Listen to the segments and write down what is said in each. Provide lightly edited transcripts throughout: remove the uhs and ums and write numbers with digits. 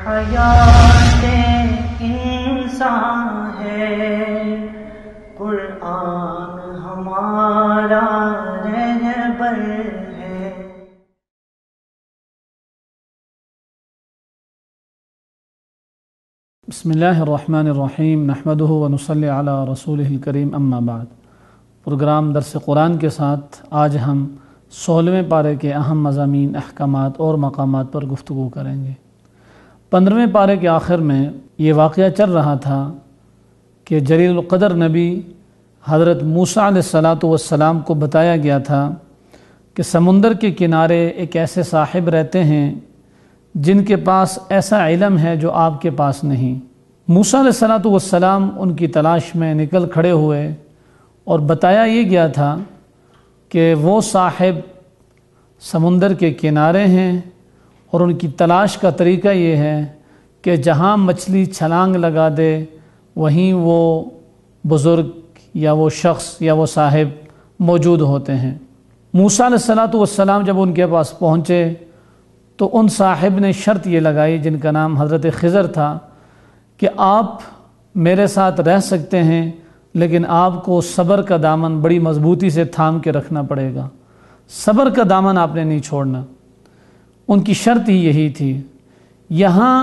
حیات انسان ہے، قرآن ہمارا رہبر ہے۔ بسم اللہ الرحمن الرحیم، نحمدہ ونصلی علی رسولہ الکریم، اما بعد۔ پروگرام درس قرآن کے ساتھ آج ہم 16ویں پارے کے اہم مضامین، احکامات اور مقامات پر گفتگو کریں گے۔ 15ویں پارے کے آخر میں یہ واقعہ چل رہا تھا کہ جلیل القدر نبی حضرت موسیٰ علیہ السلام کو بتایا گیا تھا کہ سمندر کے کنارے ایک ایسے صاحب رہتے ہیں جن کے پاس ایسا علم ہے جو آپ کے پاس نہیں۔ موسیٰ علیہ السلام ان کی تلاش میں نکل کھڑے ہوئے اور بتایا یہ گیا تھا کہ وہ صاحب سمندر کے کنارے ہیں اور ان کی تلاش کا طریقہ یہ ہے کہ جہاں مچھلی چھلانگ لگا دے وہیں وہ بزرگ یا وہ شخص یا وہ صاحب موجود ہوتے ہیں۔ موسیٰ علیہ السلام جب ان کے پاس پہنچے تو ان صاحب نے شرط یہ لگائی، جن کا نام حضرت خضر تھا، کہ آپ میرے ساتھ رہ سکتے ہیں لیکن آپ کو صبر کا دامن بڑی مضبوطی سے تھام کے رکھنا پڑے گا، صبر کا دامن آپ نے نہیں چھوڑنا۔ ان کی شرط ہی یہی تھی۔ یہاں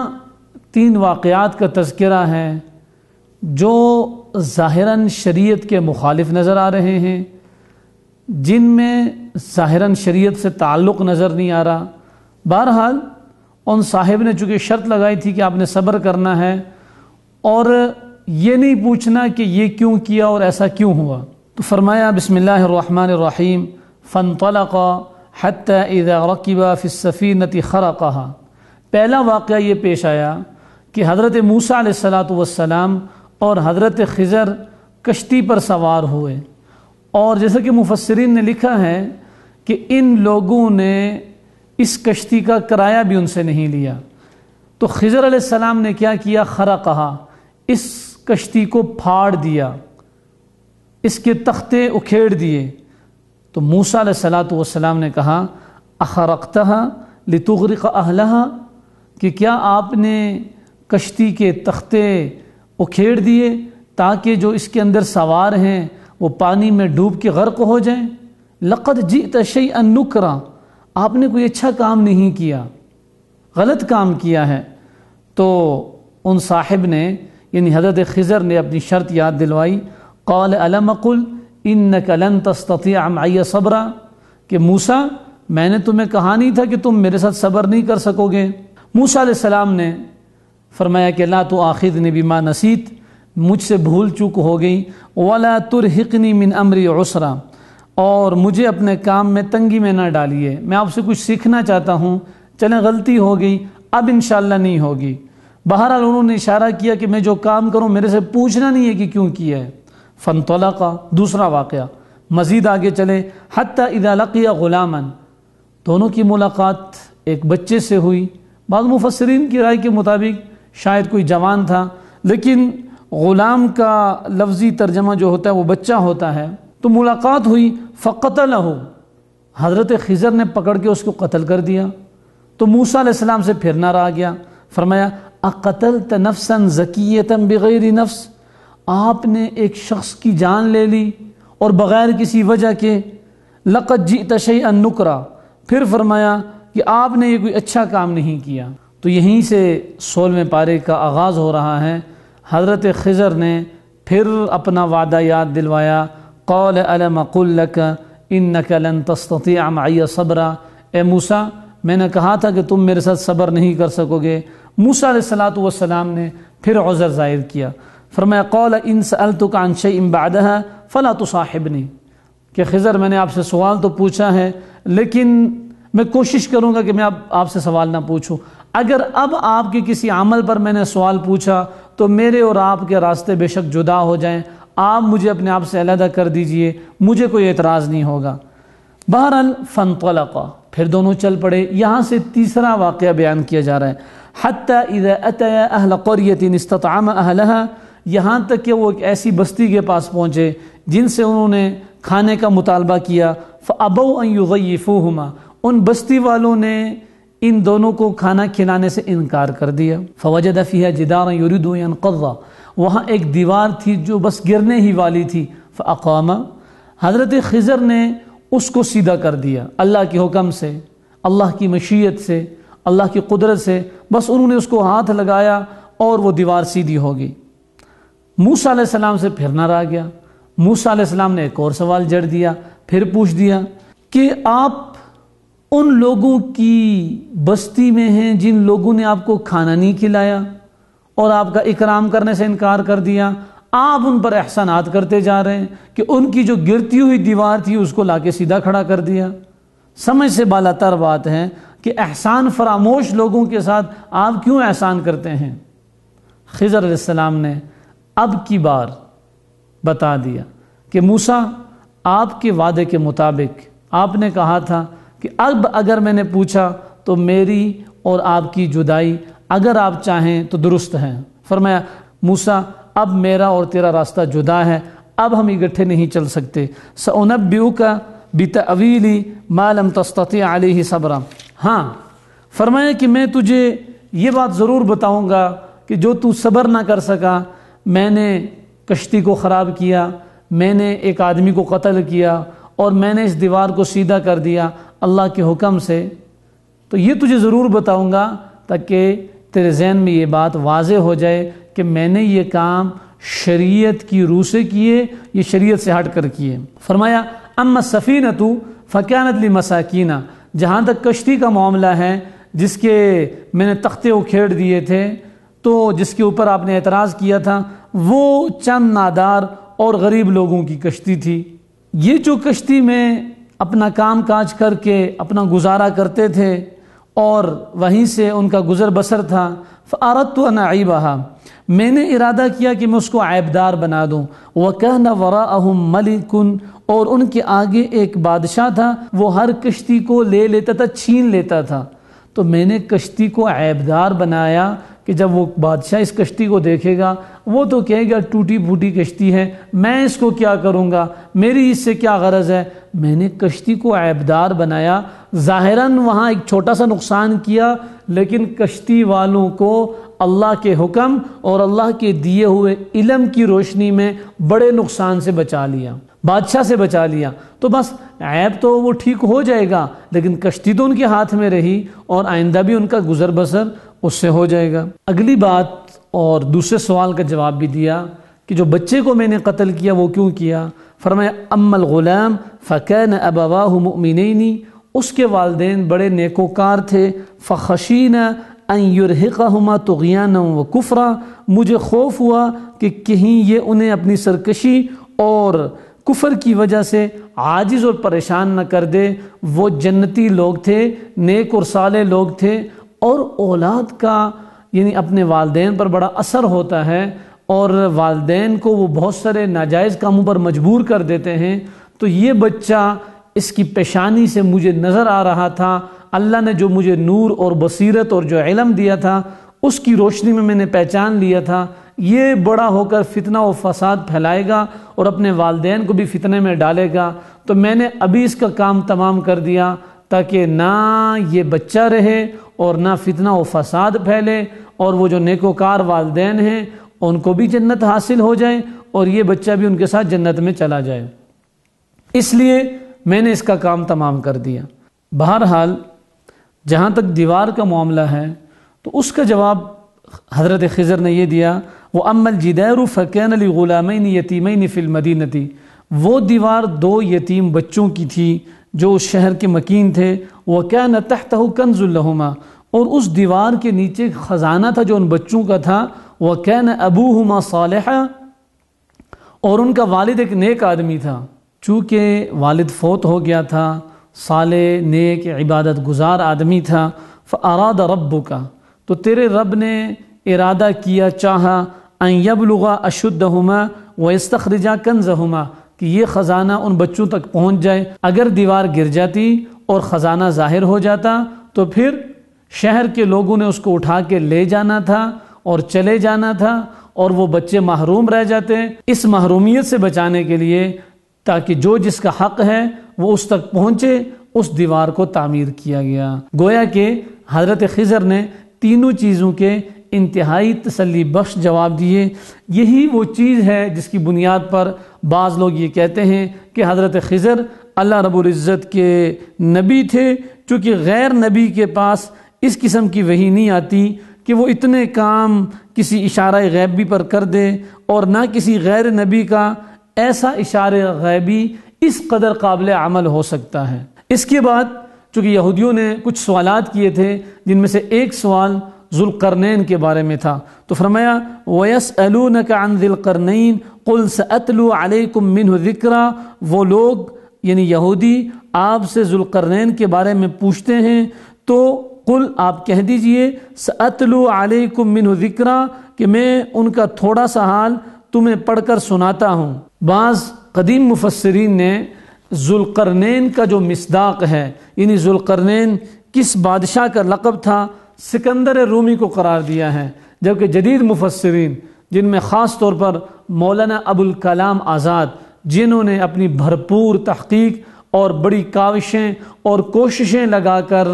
3 واقعات کا تذکرہ ہے جو ظاہراً شریعت کے مخالف نظر آ رہے ہیں، جن میں ظاہراً شریعت سے تعلق نظر نہیں آ رہا۔ بہرحال ان صاحب نے چونکہ شرط لگائی تھی کہ آپ نے صبر کرنا ہے اور یہ نہیں پوچھنا کہ یہ کیوں کیا اور ایسا کیوں ہوا، تو فرمایا بسم اللہ الرحمن الرحیم، فانطلقا حتی اذا رکبا فی السفینۃ خرقہا۔ پہلا واقعہ یہ پیش آیا کہ حضرت موسیٰ علیہ السلام اور حضرت خضر کشتی پر سوار ہوئے، اور جیسا کہ مفسرین نے لکھا ہے کہ ان لوگوں نے اس کشتی کا کرایہ بھی ان سے نہیں لیا۔ تو خضر علیہ السلام نے کیا کیا؟ خرقہا، اس کشتی کو پھاڑ دیا، اس کے تختے اکھیڑ دیے۔ تو موسیٰ علیہ السلام نے کہا اخرقتہا لتغرق اہلہا، کہ کیا آپ نے کشتی کے تختے اکھیڑ دیے تاکہ جو اس کے اندر سوار ہیں وہ پانی میں ڈوب کے غرق ہو جائیں؟ لقد جئت شیئا نکرا، آپ نے کوئی اچھا کام نہیں کیا، غلط کام کیا ہے۔ تو ان صاحب نے یعنی حضرت خضر نے اپنی شرط یاد دلوائی، قال الم اقل انک لن تستطیع معی صبرا، کہ موسیٰ میں نے تمہیں کہا نہیں تھا کہ تم میرے ساتھ صبر نہیں کر سکو گے؟ موسیٰ علیہ السلام نے فرمایا کہ لا تؤاخذنی بما نسیت، مجھ سے بھول چوک ہو گئی، ولا ترہقنی من امری عسرا، اور مجھے اپنے کام میں تنگی میں نہ ڈالیے، میں آپ سے کچھ سیکھنا چاہتا ہوں، چلیں غلطی ہو گئی اب انشاءاللہ نہیں ہوگی۔ بہرحال انہوں نے اشارہ کیا کہ میں جو کام کروں میرے سے پوچھنا نہیں ہے کہ کیوں کیا ہے۔ فانطلقا، دوسرا واقعہ، مزید آگے چلے، حتی اذا لقی غلاما، دونوں کی ملاقات ایک بچے سے ہوئی۔ بعض مفسرین کی رائے کے مطابق شاید کوئی جوان تھا، لیکن غلام کا لفظی ترجمہ جو ہوتا ہے وہ بچہ ہوتا ہے۔ تو ملاقات ہوئی، فقتلہ، حضرت خضر نے پکڑ کے اس کو قتل کر دیا۔ تو موسیٰ علیہ السلام سے پھر نہ رہا گیا، فرمایا اقتلت نفسا زکیۃ بغیر نفس، آپ نے ایک شخص کی جان لے لی اور بغیر کسی وجہ کے۔ لقد جئت شیئا نکرا، پھر فرمایا کہ آپ نے یہ کوئی اچھا کام نہیں کیا۔ تو یہیں سے 16ویں پارے کا آغاز ہو رہا ہے۔ حضرت خضر نے پھر اپنا وعدہ یاد دلوایا، قال الم اقل لک انک لن تستطیع معی صبرا، اے موسیٰ میں نے کہا تھا کہ تم میرے ساتھ صبر نہیں کر سکو گے۔ موسیٰ علیہ السلام نے پھر عذر ظاہر کیا، فرمایا قال ان سألتک عن شیء بعدها فلا تصاحبنی، کہ خضر میں نے آپ سے سوال تو پوچھا ہے لیکن میں کوشش کروں گا کہ میں آپ سے سوال نہ پوچھوں۔ اگر اب آپ کے کسی عمل پر میں نے سوال پوچھا تو میرے اور آپ کے راستے بے شک جدا ہو جائیں، آپ مجھے اپنے آپ سے علیحدہ کر دیجئے، مجھے کوئی اعتراض نہیں ہوگا۔ بہرحال فانطلقا، پھر دونوں چل پڑے۔ یہاں سے تیسرا واقعہ بیان کیا جا رہا ہے، حتی اذا اتیا اہل قریۃ استطعم اہلہا، یہاں تک کہ وہ ایک ایسی بستی کے پاس پہنچے جن سے انہوں نے کھانے کا مطالبہ کیا، فابوا ان یضیفوہما، ان بستی والوں نے ان دونوں کو کھانا کھلانے سے انکار کر دیا۔ فوجد فیہا جدارا یرید ان ینقض، وہاں ایک دیوار تھی جو بس گرنے ہی والی تھی۔ فاقام، حضرت خضر نے اس کو سیدھا کر دیا اللہ کے حکم سے، اللہ کی مشیت سے، اللہ کی قدرت سے، بس انہوں نے اس کو ہاتھ لگایا اور وہ دیوار سیدھی ہو گئی۔ موسیٰ علیہ السلام سے پھر نہ رہ گیا۔ موسیٰ علیہ السلام نے ایک اور سوال جڑ دیا، پھر پوچھ دیا کہ آپ ان لوگوں کی بستی میں ہیں جن لوگوں نے آپ کو کھانا نہیں کھلایا اور آپ کا اکرام کرنے سے انکار کر دیا، آپ ان پر احسانات کرتے جا رہے ہیں کہ ان کی جو گرتی ہوئی دیوار تھی اس کو لا کے سیدھا کھڑا کر دیا۔ سمجھ سے بالاتر بات ہے کہ احسان فراموش لوگوں کے ساتھ آپ کیوں احسان کرتے ہیں؟ خضر علیہ السلام نے اب کی بار بتا دیا کہ موسیٰ، آپ کے وعدے کے مطابق آپ نے کہا تھا کہ اب اگر میں نے پوچھا تو میری اور آپ کی جدائی اگر آپ چاہیں تو درست ہے۔ فرمایا موسیٰ، اب میرا اور تیرا راستہ جدا ہے، اب ہم اکٹھے نہیں چل سکتے۔ سأنبئک بتأویل ما لم تستطع علیہ صبرا، ہاں فرمایا کہ میں تجھے یہ بات ضرور بتاؤں گا کہ جو تو صبر نہ کر سکا، میں نے کشتی کو خراب کیا، میں نے ایک آدمی کو قتل کیا اور میں نے اس دیوار کو سیدھا کر دیا اللہ کے حکم سے، تو یہ تجھے ضرور بتاؤں گا تاکہ تیرے ذہن میں یہ بات واضح ہو جائے کہ میں نے یہ کام شریعت کی روح سے کیے، یہ شریعت سے ہٹ کر کیے۔ فرمایا اما السفینۃ فکانت لمساکین، جہاں تک کشتی کا معاملہ ہے جس کے میں نے تختے اکھیڑ دیے تھے، تو جس کے اوپر آپ نے اعتراض کیا تھا، وہ چند نادار اور غریب لوگوں کی کشتی تھی۔ یہ جو کشتی میں اپنا کام کاج کر کے اپنا گزارا کرتے تھے اور وہیں سے ان کا گزر بسر تھا، فأردت ان اعیبھا، میں نے ارادہ کیا کہ میں اس کو عیبدار بنا دوں۔ وکان وراءہم ملک، اور ان کے آگے ایک بادشاہ تھا، وہ ہر کشتی کو لے لیتا تھا، چھین لیتا تھا، تو میں نے کشتی کو عیبدار بنایا کہ جب وہ بادشاہ اس کشتی کو دیکھے گا وہ تو کہے گا ٹوٹی پھوٹی کشتی ہے، میں اس کو کیا کروں گا، میری اس سے کیا غرض ہے۔ میں نے کشتی کو عیبدار بنایا، ظاہراً وہاں ایک چھوٹا سا نقصان کیا، لیکن کشتی والوں کو اللہ کے حکم اور اللہ کے دیے ہوئے علم کی روشنی میں بڑے نقصان سے بچا لیا، بادشاہ سے بچا لیا۔ تو بس عیب تو وہ ٹھیک ہو جائے گا، لیکن کشتی تو ان کے ہاتھ میں رہی اور آئندہ بھی ان کا گزر بسر اس سے ہو جائے گا۔ اگلی بات اور دوسرے سوال کا جواب بھی دیا کہ جو بچے کو میں نے قتل کیا وہ کیوں کیا۔ فرمایا اما الغلام فکان ابواہ مؤمنین، اس کے والدین بڑے نیکوکار تھے، فخشینا ان یرہقہما طغیانا وکفرا، مجھے خوف ہوا کہ کہیں یہ انہیں اپنی سرکشی اور کفر کی وجہ سے عاجز اور پریشان نہ کر دے۔ وہ جنتی لوگ تھے، نیک اور صالح لوگ تھے، اور اولاد کا یعنی اپنے والدین پر بڑا اثر ہوتا ہے اور والدین کو وہ بہت سارے ناجائز کاموں پر مجبور کر دیتے ہیں، تو یہ بچہ اس کی پیشانی سے مجھے نظر آ رہا تھا، اللہ نے جو مجھے نور اور بصیرت اور جو علم دیا تھا اس کی روشنی میں نے پہچان لیا تھا، یہ بڑا ہو کر فتنہ و فساد پھیلائے گا اور اپنے والدین کو بھی فتنے میں ڈالے گا، تو میں نے ابھی اس کا کام تمام کر دیا تاکہ نہ یہ بچہ رہے اور نہ فتنہ و فساد پھیلے، اور وہ جو نیکوکار والدین ہیں ان کو بھی جنت حاصل ہو جائے اور یہ بچہ بھی ان کے ساتھ جنت میں چلا جائے، اس لیے میں نے اس کا کام تمام کر دیا۔ بہرحال جہاں تک دیوار کا معاملہ ہے تو اس کا جواب حضرت خضر نے یہ دیا، وَأَمَّا الْجِدَارُ فَكَانَ لِغُلَامَيْنِ يَتِيمَيْنِ فِي الْمَدِينَةِ، وہ دیوار دو یتیم بچوں کی تھی جو اس شہر کے مکین تھے، وَكَانَ تَحْتَهُ كَنْزٌ لَهُمَا، اور اس دیوار کے نیچے ایک خزانہ تھا جو ان بچوں کا تھا، وَكَانَ أَبُوهُمَا صَالِحًا، اور ان کا والد ایک نیک آدمی تھا، چونکہ والد فوت ہو گیا تھا، صالح نیک عبادت گزار آدمی تھا، فَأَرَادَ رَبُّكَ، تو تیرے رب نے ارادہ کیا، چاہا، ان یبلغا اشدہما ویستخرجا کنزہما، کہ یہ خزانہ ان بچوں تک پہنچ جائے۔ اگر دیوار گر جاتی اور خزانہ ظاہر ہو جاتا تو پھر شہر کے لوگوں نے اس کو اٹھا کے لے جانا تھا اور چلے جانا تھا اور وہ بچے محروم رہ جاتے۔ اس محرومیت سے بچانے کے لیے تاکہ جو جس کا حق ہے وہ اس تک پہنچے، اس دیوار کو تعمیر کیا گیا۔ گویا کہ حضرت خضر نے تینوں چیزوں کے انتہائی تسلی بخش جواب دیے۔ یہی وہ چیز ہے جس کی بنیاد پر بعض لوگ یہ کہتے ہیں کہ حضرت خضر اللہ رب العزت کے نبی تھے، چونکہ غیر نبی کے پاس اس قسم کی وحی نہیں آتی کہ وہ اتنے کام کسی اشارہ غیبی پر کر دے، اور نہ کسی غیر نبی کا ایسا اشارہ غیبی اس قدر قابل عمل ہو سکتا ہے۔ اس کے بعد چونکہ یہودیوں نے کچھ سوالات کیے تھے، جن میں سے ایک سوال ذوالقرنین کے بارے میں تھا، تو فرمایا وَيَسْأَلُونَكَ عَنْ ذِي الْقَرْنَيْنِ قُلْ سَأَتْلُو عَلَيْكُمْ مِنْهُ ذِكْرًا۔ وہ لوگ یعنی یہودی آپ سے ذوالقرنین کے بارے میں پوچھتے ہیں، تو قل آپ کہہ دیجئے سَأَتْلُو عَلَيْكُمْ مِنْهُ ذِكْرًا کہ میں ان کا تھوڑا سا حال تمہیں پڑھ کر سناتا ہوں۔ بعض قدیم مفسرین نے ذوالقرنین کا جو مصداق ہے، یعنی ذوالقرنین کس بادشاہ کا لقب تھا، سکندر رومی کو قرار دیا ہے، جبکہ جدید مفسرین جن میں خاص طور پر مولانا ابوالکلام آزاد، جنہوں نے اپنی بھرپور تحقیق اور بڑی کاوشیں اور کوششیں لگا کر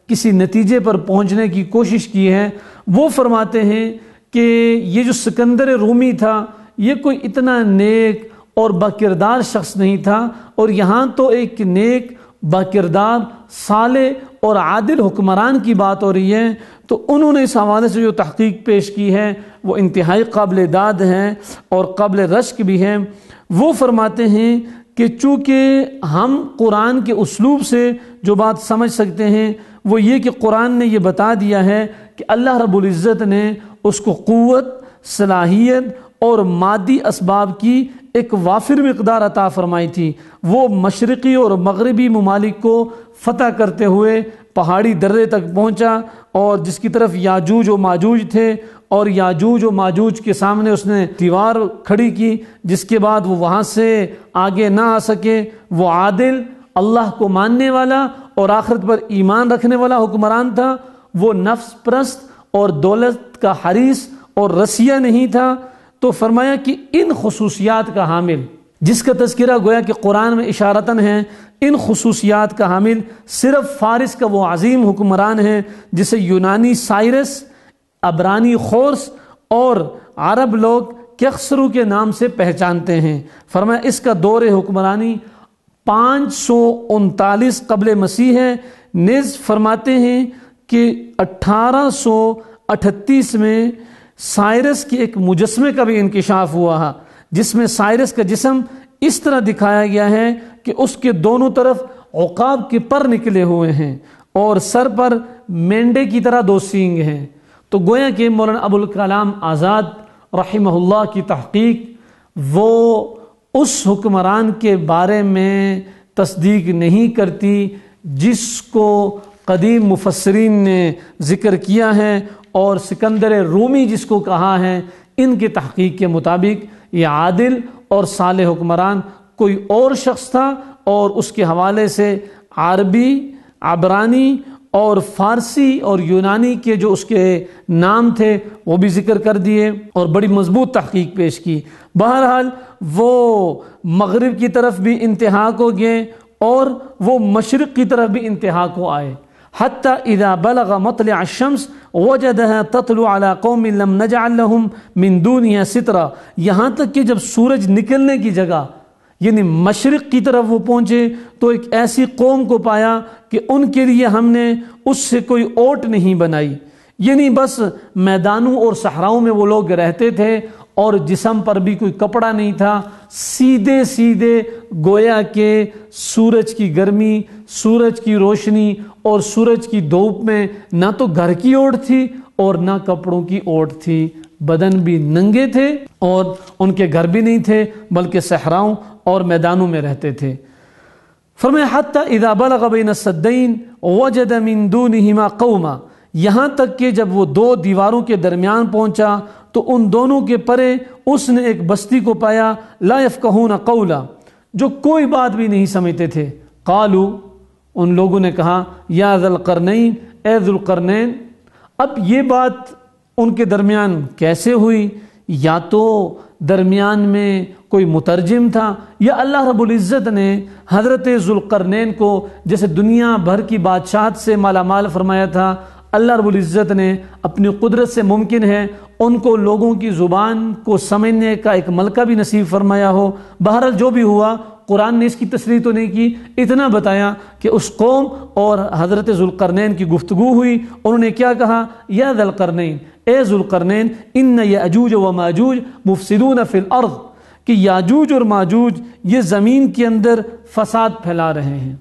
کسی نتیجے پر پہنچنے کی کوشش کی ہے، وہ فرماتے ہیں کہ یہ جو سکندر رومی تھا یہ کوئی اتنا نیک اور باکردار شخص نہیں تھا، اور یہاں تو ایک نیک باکردار صالح اور عادل حکمران کی بات ہو رہی ہے، تو انہوں نے اس حوالے سے جو تحقیق پیش کی ہے وہ انتہائی قابل داد ہے اور قابل رشک بھی ہے۔ وہ فرماتے ہیں کہ چونکہ ہم قرآن کے اسلوب سے جو بات سمجھ سکتے ہیں وہ یہ کہ قرآن نے یہ بتا دیا ہے کہ اللہ رب العزت نے اس کو قوت، صلاحیت اور مادی اسباب کی ایک وافر مقدار عطا فرمائی تھی۔ وہ مشرقی اور مغربی ممالک کو فتح کرتے ہوئے پہاڑی درے تک پہنچا، اور جس کی طرف یاجوج و ماجوج تھے، اور یاجوج و ماجوج کے سامنے اس نے دیوار کھڑی کی، جس کے بعد وہ وہاں سے آگے نہ آ سکے۔ وہ عادل، اللہ کو ماننے والا اور آخرت پر ایمان رکھنے والا حکمران تھا۔ وہ نفس پرست اور دولت کا حریص اور رسیہ نہیں تھا۔ تو فرمایا کہ ان خصوصیات کا حامل، جس کا تذکرہ گویا کہ قرآن میں اشارتاً ہے، ان خصوصیات کا حامل صرف فارس کا وہ عظیم حکمران ہے جسے یونانی سائرس، عبرانی خورس اور عرب لوگ کیخسرو کے نام سے پہچانتے ہیں۔ فرمایا اس کا دور حکمرانی 539 قبل مسیح ہے۔ نیز فرماتے ہیں کہ 1838 میں سائرس کے ایک مجسمے کا بھی انکشاف ہوا، جس میں سائرس کا جسم اس طرح دکھایا گیا ہے کہ اس کے دونوں طرف عقاب کے پر نکلے ہوئے ہیں اور سر پر مینڈے کی طرح 2 سینگ ہیں۔ تو گویا کہ مولانا ابوالکلام آزاد رحمہ اللہ کی تحقیق وہ اس حکمران کے بارے میں تصدیق نہیں کرتی جس کو قدیم مفسرین نے ذکر کیا ہے، اور سکندر رومی جس کو کہا ہے، ان کے تحقیق کے مطابق یہ عادل اور صالح حکمران کوئی اور شخص تھا، اور اس کے حوالے سے عربی، عبرانی اور فارسی اور یونانی کے جو اس کے نام تھے وہ بھی ذکر کر دیے، اور بڑی مضبوط تحقیق پیش کی۔ بہرحال وہ مغرب کی طرف بھی انتہا کو گئے اور وہ مشرق کی طرف بھی انتہا کو آئے، حتی اذا بلغ مطلع الشمس وجدها تطلع على قوم لم نجعل لهم من دونها سترا، یہاں تک کہ جب سورج نکلنے کی جگہ یعنی مشرق کی طرف وہ پہنچے تو ایک ایسی قوم کو پایا کہ ان کے لیے ہم نے اس سے کوئی اوٹ نہیں بنائی، یعنی بس میدانوں اور صحراؤں میں وہ لوگ رہتے تھے اور جسم پر بھی کوئی کپڑا نہیں تھا، سیدھے سیدھے گویا کہ سورج کی گرمی، سورج کی روشنی اور سورج کی دھوپ میں نہ تو گھر کی اوٹ تھی اور نہ کپڑوں کی اوٹ تھی، بدن بھی ننگے تھے اور ان کے گھر بھی نہیں تھے بلکہ صحراؤں اور میدانوں میں رہتے تھے۔ فرمایا حتی اذا بلغ بین السدین وجد من دونہما قوما، یہاں تک کہ جب وہ 2 دیواروں کے درمیان پہنچا تو ان دونوں کے پرے اس نے ایک بستی کو پایا، لا یفقہون قولا، جو کوئی بات بھی نہیں سمجھتے تھے۔ قالو، ان لوگوں نے کہا یا ذی القرنین، اے ذی القرنین۔ اب یہ بات ان کے درمیان کیسے ہوئی؟ یا تو درمیان میں کوئی مترجم تھا، یا اللہ رب العزت نے حضرت ذوالقرنین کو جیسے دنیا بھر کی بادشاہت سے مالا مال فرمایا تھا، اللہ رب العزت نے اپنی قدرت سے ممکن ہے ان کو لوگوں کی زبان کو سمجھنے کا ایک ملکہ بھی نصیب فرمایا ہو۔ بہرحال جو بھی ہوا، قرآن نے اس کی تصریح تو نہیں کی، اتنا بتایا کہ اس قوم اور حضرت ذوالقرنین کی گفتگو ہوئی۔ انہوں نے کیا کہا؟ یا ذا القرنین، اے ذوالقرنین، ان یاجوج و ماجوج مفسدون فی الارض، کہ یاجوج اور ماجوج یہ زمین کے اندر فساد پھیلا رہے ہیں،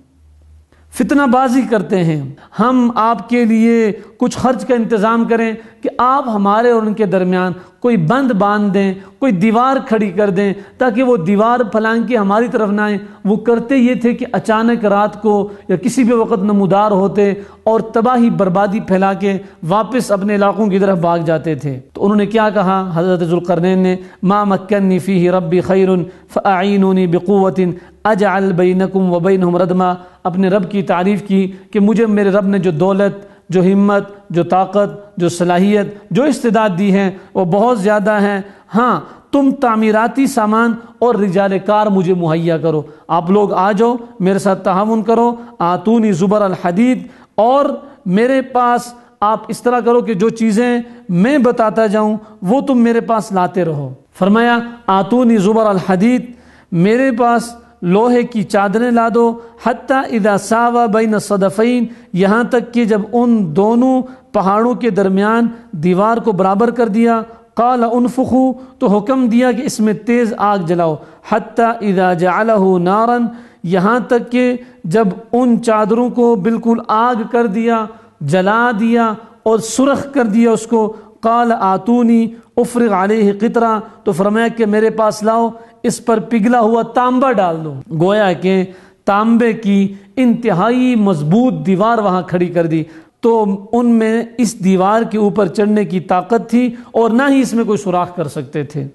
فتنہ بازی کرتے ہیں۔ ہم آپ کے لیے کچھ خرچ کا انتظام کریں کہ آپ ہمارے اور ان کے درمیان کوئی بند باندھ دیں، کوئی دیوار کھڑی کر دیں تاکہ وہ دیوار پھلانگ کے ہماری طرف نہ آئیں۔ وہ کرتے یہ تھے کہ اچانک رات کو یا کسی بھی وقت نمودار ہوتے اور تباہی بربادی پھیلا کے واپس اپنے علاقوں کی طرف بھاگ جاتے تھے۔ تو انہوں نے کیا کہا حضرت ذوالقرنین نے؟ ما مکنی فیہ ربی خیر فاعینونی بقوۃ اجعل بینکم وبینہم ردما۔ اپنے رب کی تعریف کی کہ مجھے میرے رب نے جو دولت، جو ہمت، جو طاقت، جو صلاحیت، جو استعداد دی ہے وہ بہت زیادہ ہیں۔ ہاں، تم تعمیراتی سامان اور رجال کار مجھے مہیا کرو، آپ لوگ آ جاؤ، میرے ساتھ تعاون کرو۔ آتونی زبر الحدید، اور میرے پاس آپ اس طرح کرو کہ جو چیزیں میں بتاتا جاؤں وہ تم میرے پاس لاتے رہو۔ فرمایا آتونی زبر الحدید، میرے پاس لوہے کی چادریں لا دو، حتی اذا ساوا بین الصدفین، یہاں تک کہ جب ان دونوں پہاڑوں کے درمیان دیوار کو برابر کر دیا، قال انفخوا، تو حکم دیا کہ اس میں تیز آگ جلاؤ، حتی اذا جعلہ نارا، یہاں تک کہ جب ان چادروں کو بالکل آگ کر دیا، جلا دیا اور سرخ کر دیا اس کو، قال آتونی افرغ علیہ قطرہ، تو فرمایا کہ میرے پاس لاؤ، اس پر پگھلا ہوا تانبا ڈال دو۔ گویا کہ تانبے کی انتہائی مضبوط دیوار وہاں کھڑی کر دی، تو ان میں اس دیوار کے اوپر چڑھنے کی طاقت تھی اور نہ ہی اس میں کوئی سوراخ کر سکتے تھے۔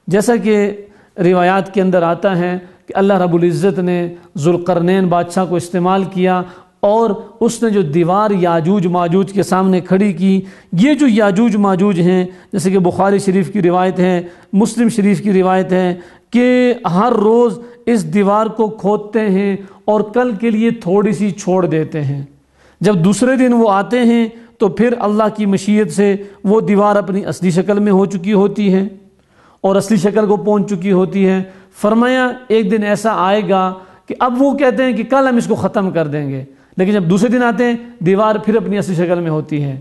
جیسا کہ روایات کے اندر آتا ہے کہ اللہ رب العزت نے ذوالقرنین بادشاہ کو استعمال کیا اور اس نے جو دیوار یاجوج ماجوج کے سامنے کھڑی کی۔ یہ جو یاجوج ماجوج ہیں، جیسے کہ بخاری شریف کی روایت ہے، مسلم شریف کی روایت ہے کہ ہر روز اس دیوار کو کھودتے ہیں اور کل کے لیے تھوڑی سی چھوڑ دیتے ہیں۔ جب دوسرے دن وہ آتے ہیں تو پھر اللہ کی مشیت سے وہ دیوار اپنی اصلی شکل میں ہو چکی ہوتی ہے اور اصلی شکل کو پہنچ چکی ہوتی ہے۔ فرمایا ایک دن ایسا آئے گا کہ اب وہ کہتے ہیں کہ کل ہم اس کو ختم کر دیں گے، لیکن جب دوسرے دن آتے ہیں دیوار پھر اپنی اصلی شکل میں ہوتی ہے۔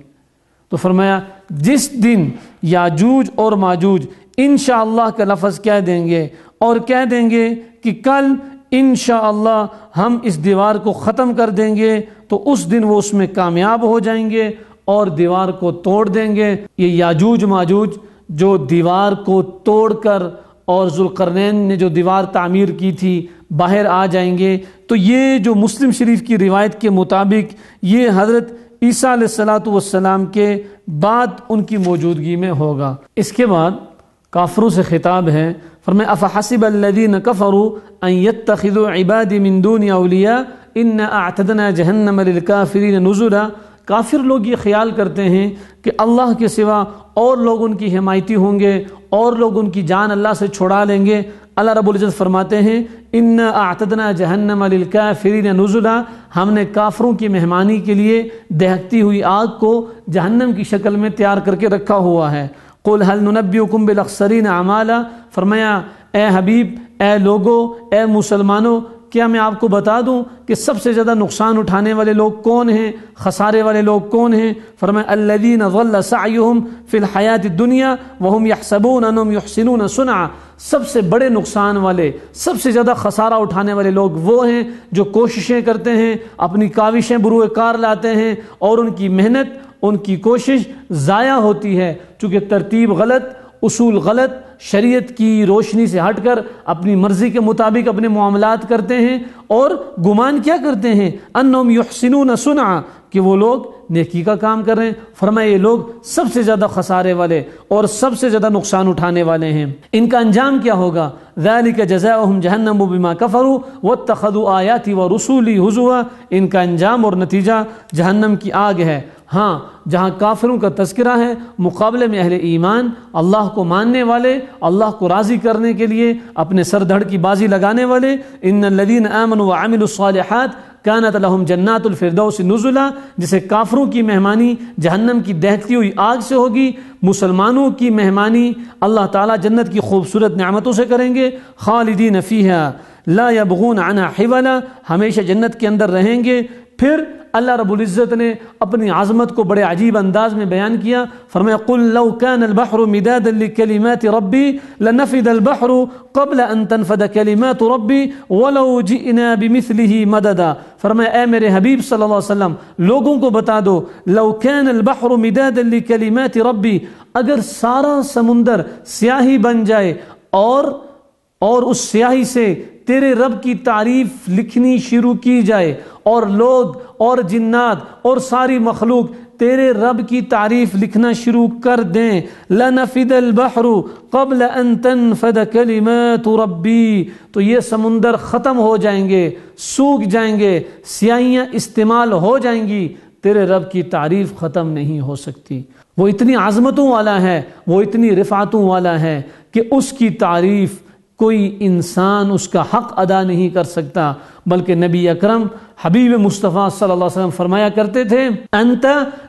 تو فرمایا جس دن یاجوج اور ماجوج انشاءاللہ کا لفظ کہہ دیں گے اور کہہ دیں گے کہ کل انشاءاللہ ہم اس دیوار کو ختم کر دیں گے، تو اس دن وہ اس میں کامیاب ہو جائیں گے اور دیوار کو توڑ دیں گے۔ یہ یاجوج ماجوج جو دیوار کو توڑ کر اور ذوالقرنین نے جو دیوار تعمیر کی تھی باہر آ جائیں گے۔ تو یہ جو مسلم شریف کی روایت کے مطابق یہ حضرت عیسیٰ علیہ السلام کے بعد ان کی موجودگی میں ہوگا۔ اس کے بعد کافروں سے خطاب ہے، فرمایا افحسب الذین کفروا ان یتخذوا عبادی من دون اولیاء انا اعتدنا جہنم للکافرین نزلا۔ کافر لوگ یہ خیال کرتے ہیں کہ اللہ کے سوا اور لوگ ان کی حمایتی ہوں گے اور لوگ ان کی جان اللہ سے چھڑا لیں گے۔ اللہ رب العزت فرماتے ہیں انا اعتدنا جہنم للکافرین نزلا، ہم نے کافروں کی مہمانی کے لیے دہکتی ہوئی آگ کو جہنم کی شکل میں تیار کر کے رکھا ہوا ہے۔ قل هل ننبئکم بالاخسرین اعمالا، فرمایا اے حبیب، اے لوگو، اے مسلمانوں، کیا میں آپ کو بتا دوں کہ سب سے زیادہ نقصان اٹھانے والے لوگ کون ہیں، خسارے والے لوگ کون ہیں؟ فرمایا الذین ضل سعیہم فی الحیاۃ الدنیا وہم یحسبون انہم یحسنون صنعا، سب سے بڑے نقصان والے، سب سے زیادہ خسارہ اٹھانے والے لوگ وہ ہیں جو کوششیں کرتے ہیں، اپنی کاوشیں بروئے کار لاتے ہیں اور ان کی محنت، ان کی کوشش ضائع ہوتی ہے، چونکہ ترتیب غلط، اصول غلط، شریعت کی روشنی سے ہٹ کر اپنی مرضی کے مطابق اپنے معاملات کرتے ہیں اور گمان کیا کرتے ہیں انہم یحسنون صنعا، کہ وہ لوگ نیکی کا کام کر رہے ہیں۔ فرمایا یہ لوگ سب سے زیادہ خسارے والے اور سب سے زیادہ نقصان اٹھانے والے ہیں۔ ان کا انجام کیا ہوگا؟ ذالک جزاؤہم جہنم بما کفروا واتخذوا آیاتی ورسولی ہزوا، ان کا انجام اور نتیجہ جہنم کی آگ ہے۔ ہاں، جہاں کافروں کا تذکرہ ہے، مقابلے میں اہل ایمان، اللہ کو ماننے والے، اللہ کو راضی کرنے کے لیے اپنے سر دھڑ کی بازی لگانے والے، ان الذین آمنوا وعملوا الصالحات کانت لہم جنات الفردوس نزلا، جسے کافروں کی مہمانی جہنم کی دہتی ہوئی آگ سے ہوگی، مسلمانوں کی مہمانی اللہ تعالیٰ جنت کی خوبصورت نعمتوں سے کریں گے، خالدین فیہا لا یبغون عنہا حولا، ہمیشہ جنت کے اندر رہیں گے۔ پھر اللہ رب العزت نے اپنی عظمت کو بڑے عجیب انداز میں بیان کیا، فرمایا قل لو كان البحر مدادا لكلمات ربی لنفد البحر قبل ان تنفد كلمات ربی ولو جئنا بمثله مددا، فرمایا اے میرے حبیب صلی اللہ علیہ وسلم لوگوں کو بتا دو، لو كان البحر مدادا لكلمات ربی، اگر سارا سمندر سیاہی بن جائے اور اس سیاہی سے تیرے رب کی تعریف لکھنی شروع کی جائے، اور لوگ اور جنات اور ساری مخلوق تیرے رب کی تعریف لکھنا شروع کر دیں، لنفد البحر قبل ان تنفد کلمات ربی، تو یہ سمندر ختم ہو جائیں گے، سوکھ جائیں گے، سیاہیاں استعمال ہو جائیں گی، تیرے رب کی تعریف ختم نہیں ہو سکتی۔ وہ اتنی عظمتوں والا ہے، وہ اتنی رفعتوں والا ہے کہ اس کی تعریف کوئی انسان اس کا حق ادا نہیں کر سکتا، بلکہ نبی اکرم حبیب مصطفیٰ صلی اللہ علیہ وسلم فرمایا کرتے تھے، انت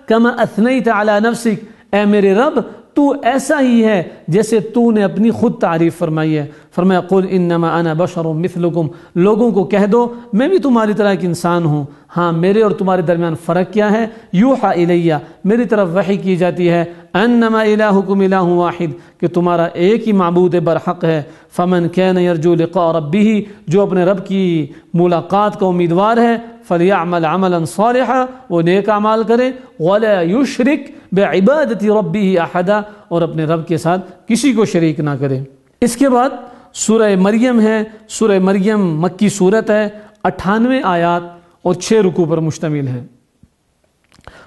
کما اثنیت علی نفسک، اے میرے رب تو ایسا ہی ہے جیسے تو نے اپنی خود تعریف فرمائی ہے۔ فرمایا قل انما انا بشر مثلکم، لوگوں کو کہہ دو میں بھی تمہاری طرح ایک انسان ہوں، ہاں میرے اور تمہارے درمیان فرق کیا ہے، یوحا الیہ، میری طرف وحی کی جاتی ہے، انما الہکم الہ واحد، کہ تمہارا ایک ہی معبود برحق ہے، فمن کان یرجو لقاء ربہ، جو اپنے رب کی ملاقات کا امیدوار ہے، فلیعمل عملا صالحا، وہ نیک اعمال کرے، ولا یشرک بعبادت ربہ احدا، اور اپنے رب کے ساتھ کسی کو شریک نہ کرے۔ اس کے بعد سورہ مریم ہے، سورہ مریم مکی صورت ہے، 98 آیات اور 6 رکوع پر مشتمل ہے۔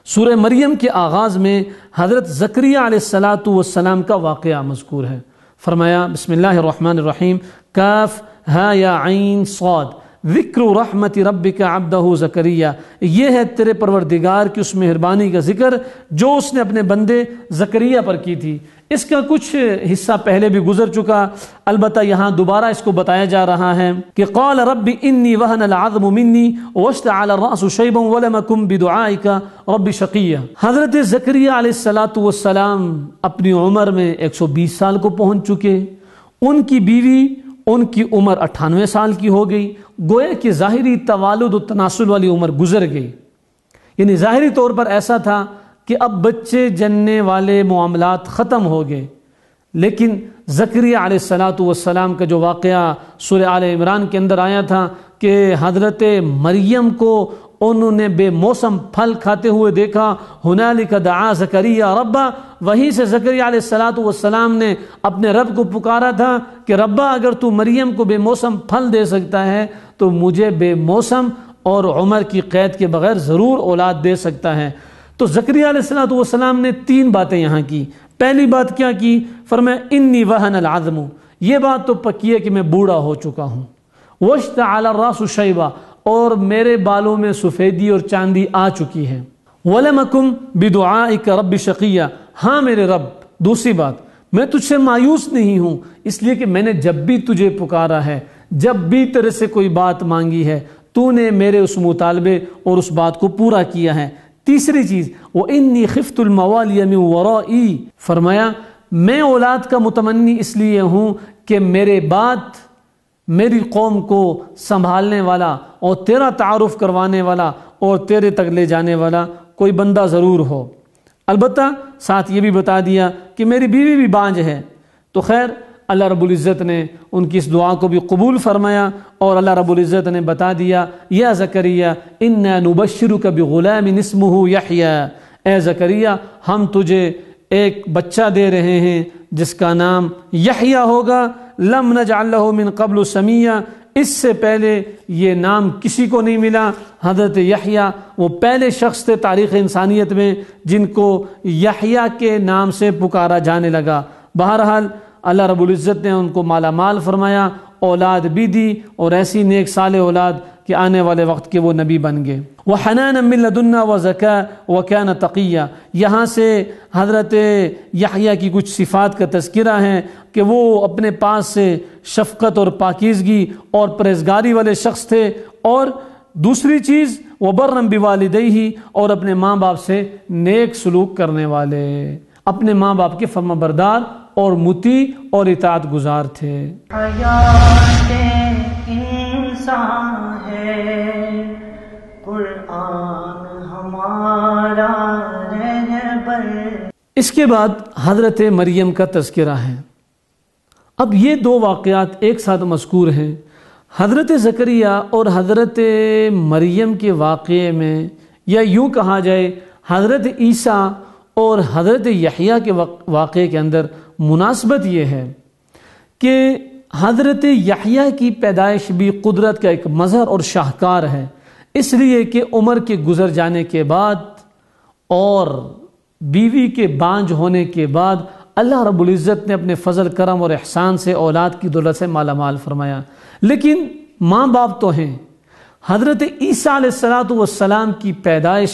سورہ مریم کے آغاز میں حضرت زکریا علیہ السلام کا واقعہ مذکور ہے۔ فرمایا بسم اللہ الرحمن الرحیم، کاف ہا یا عین صاد، ذکر رحمت ربک عبدہ زکریا، یہ ہے تیرے پروردگار کی اس مہربانی کا ذکر جو اس نے اپنے بندے زکریا پر کی تھی۔ اس کا کچھ حصہ پہلے بھی گزر چکا، البتہ یہاں دوبارہ اس کو بتایا جا رہا ہے کہ قال رب انی وہن العظم منی واشتعل الرأس شیبا ولم اکن بدعائک رب شقیا۔ حضرت زکریا علیہ السلام اپنی عمر میں 120 سال کو پہنچ چکے، ان کی بیوی ان کی عمر 98 سال کی ہو گئی، گویا کہ ظاہری توالد و تناسل والی عمر گزر گئی، یعنی ظاہری طور پر ایسا تھا کہ اب بچے جننے والے معاملات ختم ہو گئے، لیکن زکریا علیہ السلام کا جو واقعہ سورہ آل عمران کے اندر آیا تھا کہ حضرت مریم کو انہوں نے بے موسم پھل کھاتے ہوئے دیکھا، ہنالک دعا زکریا ربا، وہیں سے زکریا علیہ السلام نے اپنے رب کو پکارا تھا کہ ربا اگر تو مریم کو بے موسم پھل دے سکتا ہے تو مجھے بے موسم اور عمر کی قید کے بغیر ضرور اولاد دے سکتا ہے۔ تو زکریا علیہ السلام نے 3 باتیں یہاں کی۔ پہلی بات کیا کی؟ فرمایا انی وہن العظم، یہ بات تو پکی ہے کہ میں بوڑھا ہو چکا ہوں، واشتعل الراس شیبا، اور میرے بالوں میں سفیدی اور چاندی آ چکی ہے، ولم اکن بدعائک رب شقیا، ہاں میرے رب دوسری بات میں تجھ سے مایوس نہیں ہوں، اس لیے کہ میں نے جب بھی تجھے پکارا ہے، جب بھی تیرے سے کوئی بات مانگی ہے، تو نے میرے اس مطالبے اور اس بات کو پورا کیا ہے۔ تیسری چیز وَإِنِّي خِفْتُ الْمَوَالِيَ مِنْ وَرَائِي، فرمایا میں اولاد کا متمنی اس لیے ہوں کہ میرے بعد میری قوم کو سنبھالنے والا اور تیرا تعارف کروانے والا اور تیرے تک لے جانے والا کوئی بندہ ضرور ہو۔ البتہ ساتھ یہ بھی بتا دیا کہ میری بیوی بھی بانجھ ہے، تو خیر اللہ رب العزت نے ان کی اس دعا کو بھی قبول فرمایا، اور اللہ رب العزت نے بتا دیا یا زکریا انا نبشرک بغلام اسمہ یحییٰ، اے زکریا ہم تجھے ایک بچہ دے رہے ہیں جس کا نام یحییٰ ہوگا، لم نجعل لہ من قبل سمیہ، اس سے پہلے یہ نام کسی کو نہیں ملا۔ حضرت یحییٰ وہ پہلے شخص تھے تاریخ انسانیت میں جن کو یحییٰ کے نام سے پکارا جانے لگا۔ بہرحال اللہ رب العزت نے ان کو مالا مال فرمایا، اولاد بھی دی، اور ایسی نیک صالح اولاد کہ آنے والے وقت کے وہ نبی بن گئے۔ وَحَنَانًا مِن لَدُنَّا وَزَكَاءً وَكَانَ تَقِيًّا، یہاں سے حضرت یحییٰ کی کچھ صفات کا تذکرہ ہے کہ وہ اپنے پاس سے شفقت اور پاکیزگی اور پرہیزگاری والے شخص تھے، اور دوسری چیز وبرًا بوالدیہ، اور اپنے ماں باپ سے نیک سلوک کرنے والے، اپنے ماں باپ کے فرما بردار اور مطیع اور اطاعت گزار تھے۔ حیات انسان ہے قرآن ہمارا رہبر۔ اس کے بعد حضرت مریم کا تذکرہ ہے۔ اب یہ دو واقعات ایک ساتھ مذکور ہیں۔ حضرت زکریا اور حضرت مریم کے واقعے میں، یا یوں کہا جائے حضرت عیسیٰ اور حضرت یحییٰ کے واقعے کے اندر مناسبت یہ ہے کہ حضرت یحییٰ کی پیدائش بھی قدرت کا ایک مظہر اور شاہکار ہے، اس لیے کہ عمر کے گزر جانے کے بعد اور بیوی کے بانجھ ہونے کے بعد اللہ رب العزت نے اپنے فضل کرم اور احسان سے اولاد کی دولت سے مالا مال فرمایا۔ لیکن ماں باپ تو ہیں۔ حضرت عیسیٰ علیہ السلام کی پیدائش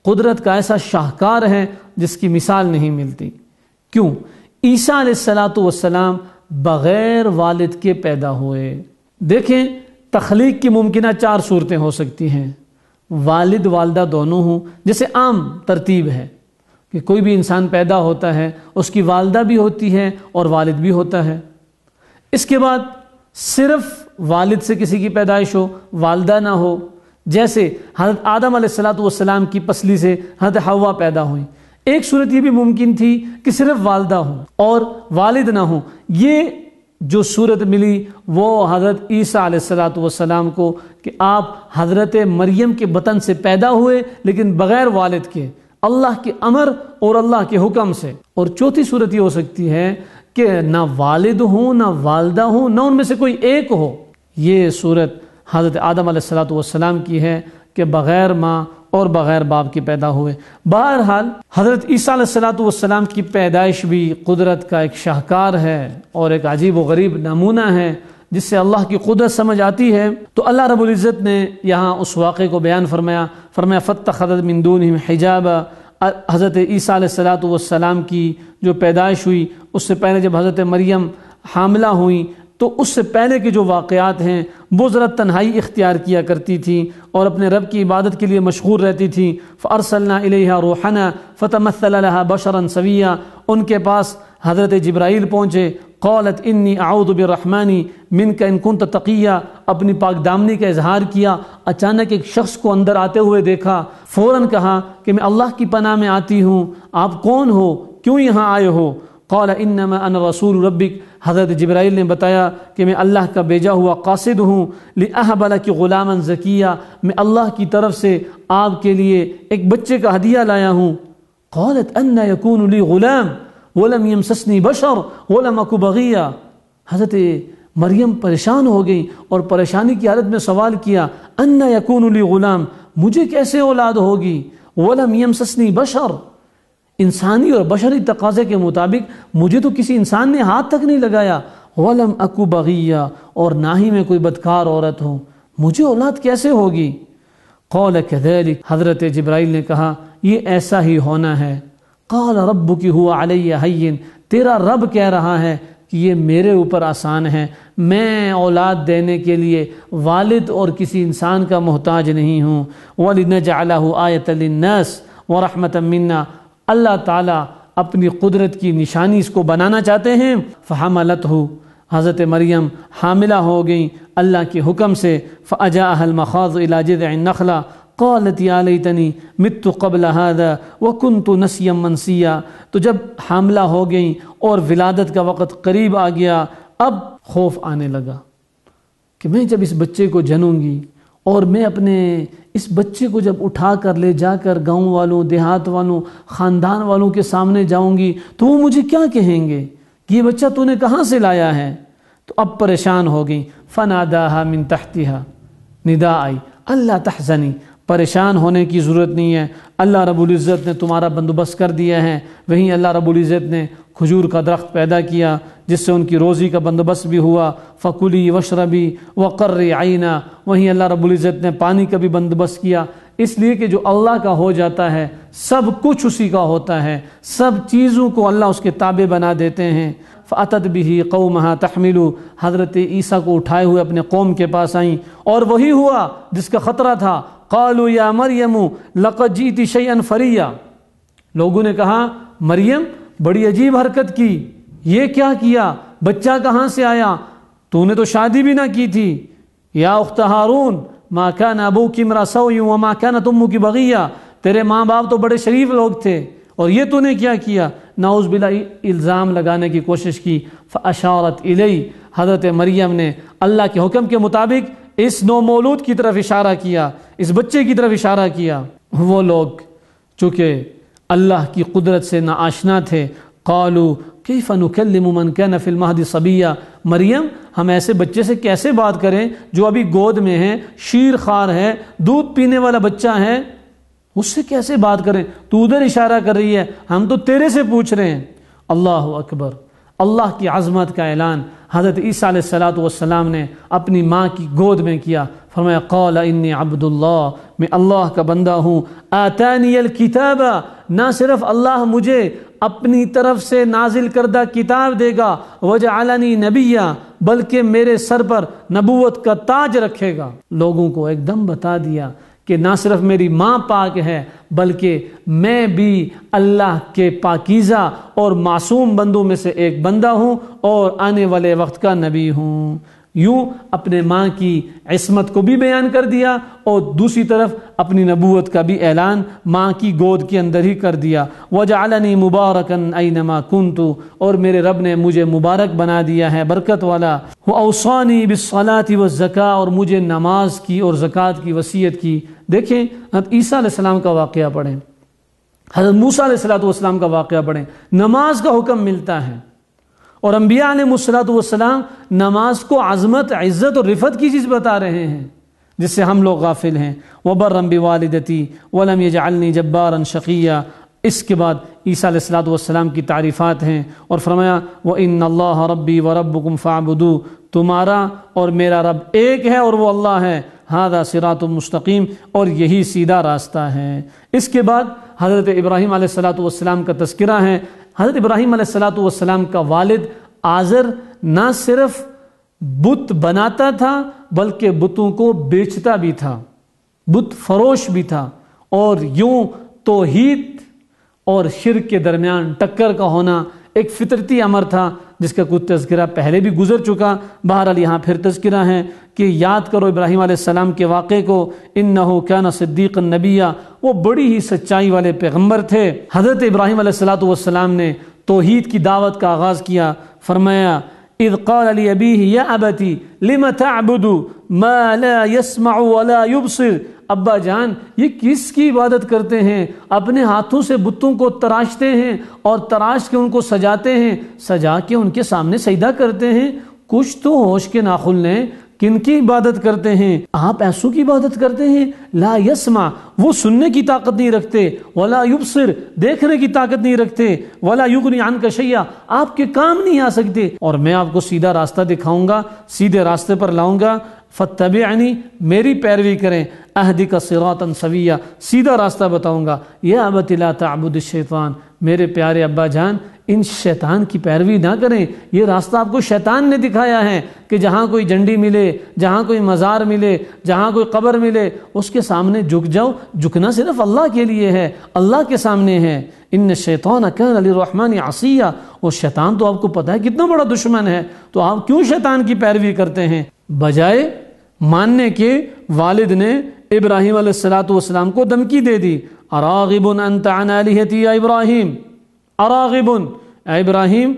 قدرت کا ایسا شاہکار ہے جس کی مثال نہیں ملتی۔ کیوں؟ عیسیٰ علیہ السلام بغیر والد کے پیدا ہوئے۔ دیکھیں، تخلیق کی ممکنہ 4 صورتیں ہو سکتی ہیں، والد والدہ دونوں ہوں، جیسے عام ترتیب ہے کہ کوئی بھی انسان پیدا ہوتا ہے اس کی والدہ بھی ہوتی ہے اور والد بھی ہوتا ہے۔ اس کے بعد صرف والد سے کسی کی پیدائش ہو، والدہ نہ ہو، جیسے حضرت آدم علیہ السلام کی پسلی سے حضرت حوا پیدا ہوئی۔ ایک صورت یہ بھی ممکن تھی کہ صرف والدہ ہوں اور والد نہ ہوں۔ یہ جو صورت ملی وہ حضرت عیسیٰ علیہ السلام کو کہ آپ حضرت مریم کے بطن سے پیدا ہوئے لیکن بغیر والد کے، اللہ کے امر اور اللہ کے حکم سے۔ اور چوتھی صورت یہ ہو سکتی ہے کہ نہ والد ہوں نہ والدہ ہوں، نہ ان میں سے کوئی ایک ہو۔ یہ صورت حضرت آدم علیہ السلام کی ہے کہ بغیر ماں اور بغیر باپ کے پیدا ہوئے۔ بہرحال حضرت عیسیٰ علیہ السلام کی پیدائش بھی قدرت کا ایک شاہکار ہے اور ایک عجیب و غریب نمونہ ہے جس سے اللہ کی قدرت سمجھ آتی ہے۔ تو اللہ رب العزت نے یہاں اس واقعے کو بیان فرمایا فَاتَّخَذَتْ مِن دُونِهِمْ حِجَابًا۔ حضرت عیسیٰ علیہ السلام کی جو پیدائش ہوئی، اس سے پہلے جب حضرت مریم حاملہ ہوئی تو اس سے پہلے کے جو واقعات ہیں وہ ذرا تنہائی اختیار کیا کرتی تھی اور اپنے رب کی عبادت کے لیے مشغول رہتی تھی۔ فَأَرْسَلْنَا إِلَيْهَا رُوحَنَا فَتَمَثَّلَ لَهَا بَشَرًا سَوِيًّا۔ ان کے پاس حضرت جبرائیل پہنچے، قالت انی اعوذ بالرحمن منک ان کنت تقیا، اپنی پاک دامنی کا اظہار کیا۔ اچانک ایک شخص کو اندر آتے ہوئے دیکھا، فوراً کہا کہ میں اللہ کی پناہ میں آتی ہوں، آپ کون ہو، کیوں یہاں آئے ہو؟ قال انما انا رسول ربک، حضرت جبرائیل نے بتایا کہ میں اللہ کا بھیجا ہوا قاصد ہوں، لأہب لک غلاما زکیا، میں اللہ کی طرف سے آپ کے لیے ایک بچے کا ہدیہ لایا ہوں۔ قالت انا یکون لی غلام ولم یمسسنی بشر ولم اک بغیا، حضرت مریم پریشان ہو گئی اور پریشانی کی حالت میں سوال کیا، انا یکون لی غلام، مجھے کیسے اولاد ہوگی، ولم یمسسنی بشر، انسانی اور بشری تقاضے کے مطابق مجھے تو کسی انسان نے ہاتھ تک نہیں لگایا، ولم اکو بغیا، اور نہ ہی میں کوئی بدکار عورت ہوں، مجھے اولاد کیسے ہوگی؟ قال کذلک، حضرت جبرائیل نے کہا یہ ایسا ہی ہونا ہے۔ قال ربک هو علی ہین، تیرا رب کہہ رہا ہے کہ یہ میرے اوپر آسان ہے، میں اولاد دینے کے لیے والد اور کسی انسان کا محتاج نہیں ہوں۔ وَلِنَجْعَلَهُ آیَةً لِلنَّاسِ وَرَحْمَةً مِنَّا، اللہ تعالیٰ اپنی قدرت کی نشانی اس کو بنانا چاہتے ہیں۔ فحملتہ، حضرت مریم حاملہ ہو گئیں اللہ کے حکم سے۔ فأجاءها المخاض إلى جذع النخلة قالت يا ليتني مت قبل هذا وكنت نسيا منسيا، تو جب حاملہ ہو گئیں اور ولادت کا وقت قریب آ گیا، اب خوف آنے لگا کہ میں جب اس بچے کو جنوں گی اور میں اپنے اس بچے کو جب اٹھا کر لے جا کر گاؤں والوں، دیہات والوں، خاندان والوں کے سامنے جاؤں گی تو وہ مجھے کیا کہیں گے کہ یہ بچہ تو نے کہاں سے لایا ہے؟ تو اب پریشان ہو گئی۔ فناداها من تحتها، ندا آئی، اللہ تحزنی، پریشان ہونے کی ضرورت نہیں ہے، اللہ رب العزت نے تمہارا بندوبست کر دیا ہے۔ وہیں اللہ رب العزت نے کھجور کا درخت پیدا کیا جس سے ان کی روزی کا بندوبست بھی ہوا۔ فکلی وشربی وقرری عینا، وہیں اللہ رب العزت نے پانی کا بھی بندوبست کیا، اس لیے کہ جو اللہ کا ہو جاتا ہے سب کچھ اسی کا ہوتا ہے، سب چیزوں کو اللہ اس کے تابع بنا دیتے ہیں۔ فأتت به قومها تحمل، حضرت عیسیٰ کو اٹھائے ہوئے اپنے قوم کے پاس آئیں، اور وہی ہوا جس کا خطرہ تھا۔ قالوا یا مریم لقد جئت شیئا فریا، لوگوں نے کہا مریم بڑی عجیب حرکت کی، یہ کیا کیا، بچہ کہاں سے آیا، تو نے تو شادی بھی نہ کی تھی۔ یا اخت ہارون ما کان ابوک امرأ سوء وما کانت امک بغیہ، تیرے ماں باپ تو بڑے شریف لوگ تھے اور یہ تو نے کیا کیا، نعوذ باللہ الزام لگانے کی کوشش کی۔ فاشارت الی، حضرت مریم نے اللہ کے حکم کے مطابق اس نومولود کی طرف اشارہ کیا، اس بچے کی طرف اشارہ کیا۔ وہ لوگ چونکہ اللہ کی قدرت سے ناآشنا تھے، قالوا کیف نکلم من کان فی المہد صبیا، مریم ہم ایسے بچے سے کیسے بات کریں جو ابھی گود میں ہے، شیر خوار ہے، دودھ پینے والا بچہ ہے، اس سے کیسے بات کریں، تو ادھر اشارہ کر رہی ہے، ہم تو تیرے سے پوچھ رہے ہیں۔ اللہ اکبر، اللہ کی عظمت کا اعلان حضرت عیسیٰ علیہ السلام نے اپنی ماں کی گود میں کیا۔ فرمایا قال انی عبد اللہ، میں اللہ کا بندہ ہوں، آتانی الکتاب، نہ صرف اللہ مجھے اپنی طرف سے نازل کردہ کتاب دے گا، وجعلنی نبیا، بلکہ میرے سر پر نبوت کا تاج رکھے گا۔ لوگوں کو ایک دم بتا دیا کہ نہ صرف میری ماں پاک ہے بلکہ میں بھی اللہ کے پاکیزہ اور معصوم بندوں میں سے ایک بندہ ہوں اور آنے والے وقت کا نبی ہوں۔ یوں اپنے ماں کی عصمت کو بھی بیان کر دیا اور دوسری طرف اپنی نبوت کا بھی اعلان ماں کی گود کے اندر ہی کر دیا۔ وجعلنی مبارکا اینما کنت، اور میرے رب نے مجھے مبارک بنا دیا ہے، برکت والا۔ واوصانی بالصلاۃ والزکاۃ، اور مجھے نماز کی اور زکوٰۃ کی وصیت کی۔ دیکھیں حضرت عیسیٰ علیہ السلام کا واقعہ پڑھیں، حضرت موسیٰ علیہ السلام کا واقعہ پڑھیں، نماز کا حکم ملتا ہے، اور انبیاء علیہ السلام نماز کو عظمت، عزت اور رفعت کی چیز بتا رہے ہیں جس سے ہم لوگ غافل ہیں۔ وَبَرًّا بِوَالِدَتِي وَلَمْ يَجْعَلْنِي جَبَّارًا شَقِيًّا۔ اس کے بعد عیسیٰ علیہ السلام کی تعریفات ہیں، اور فرمایا وَإِنَّ اللَّهَ رَبِّي وَرَبُّكُمْ فَاعْبُدُوهُ، تمہارا اور میرا رب ایک ہے اور وہ اللہ ہے، هَذَا صِرَاطٌ مستقیم، اور یہی سیدھا راستہ ہے۔ اس کے بعد حضرت ابراہیم علیہ السلام کا تذکرہ ہے۔ حضرت ابراہیم علیہ السلام کا والد آزر نہ صرف بت بناتا تھا بلکہ بتوں کو بیچتا بھی تھا، بت فروش بھی تھا، اور یوں توحید اور شرک کے درمیان ٹکر کا ہونا ایک فطرتی امر تھا جس کا کچھ تذکرہ پہلے بھی گزر چکا۔ بہرحال یہاں پھر تذکرہ ہے کہ یاد کرو ابراہیم علیہ السلام کے واقعے کو، انہ کان صدیقا نبیا، وہ بڑی ہی سچائی والے پیغمبر تھے۔ حضرت ابراہیم علیہ السلام نے توحید کی دعوت کا آغاز کیا۔ فرمایا اذ قال لأبیہ یا ابتی لم تعبد ما لا يسمع ولا يبصر، ابا جان یہ کس کی عبادت کرتے ہیں، اپنے ہاتھوں سے بتوں کو تراشتے ہیں اور تراش کے ان کو سجاتے ہیں، سجا کے ان کے سامنے سجدہ کرتے ہیں، کچھ تو ہوش کے ناخن لیں، کن کی عبادت کرتے ہیں، آپ ایسوں کی عبادت کرتے ہیں، لا یسمع وہ سننے کی طاقت نہیں رکھتے، ولا یبصر دیکھنے کی طاقت نہیں رکھتے، ولا یغنی عنک شیئا آپ کے کام نہیں آ سکتے، اور میں آپ کو سیدھا راستہ دکھاؤں گا، سیدھے راستے پر لاؤں گا، فتبعنی میری پیروی کریں، اہدک صراطا سویا سیدھا راستہ بتاؤں گا، یا ابت لا تعبد الشیطان میرے پیارے ابا جان ان شیطان کی پیروی نہ کریں، یہ راستہ آپ کو شیطان نے دکھایا ہے کہ جہاں کوئی جھنڈی ملے، جہاں کوئی مزار ملے، جہاں کوئی قبر ملے اس کے سامنے جھک جاؤ، جھکنا صرف اللہ کے لیے ہے، اللہ کے سامنے ہے۔ ان الشیطان کان للرحمن عصیا، وہ شیطان تو آپ کو پتہ ہے کتنا بڑا دشمن ہے، تو آپ کیوں شیطان کی پیروی کرتے ہیں؟ بجائے ماننے کے والد نے ابراہیم علیہ السلام کو دھمکی دے دی، اراغب انت عن الہتی یا ابراہیم، اراغب اے ابراہیم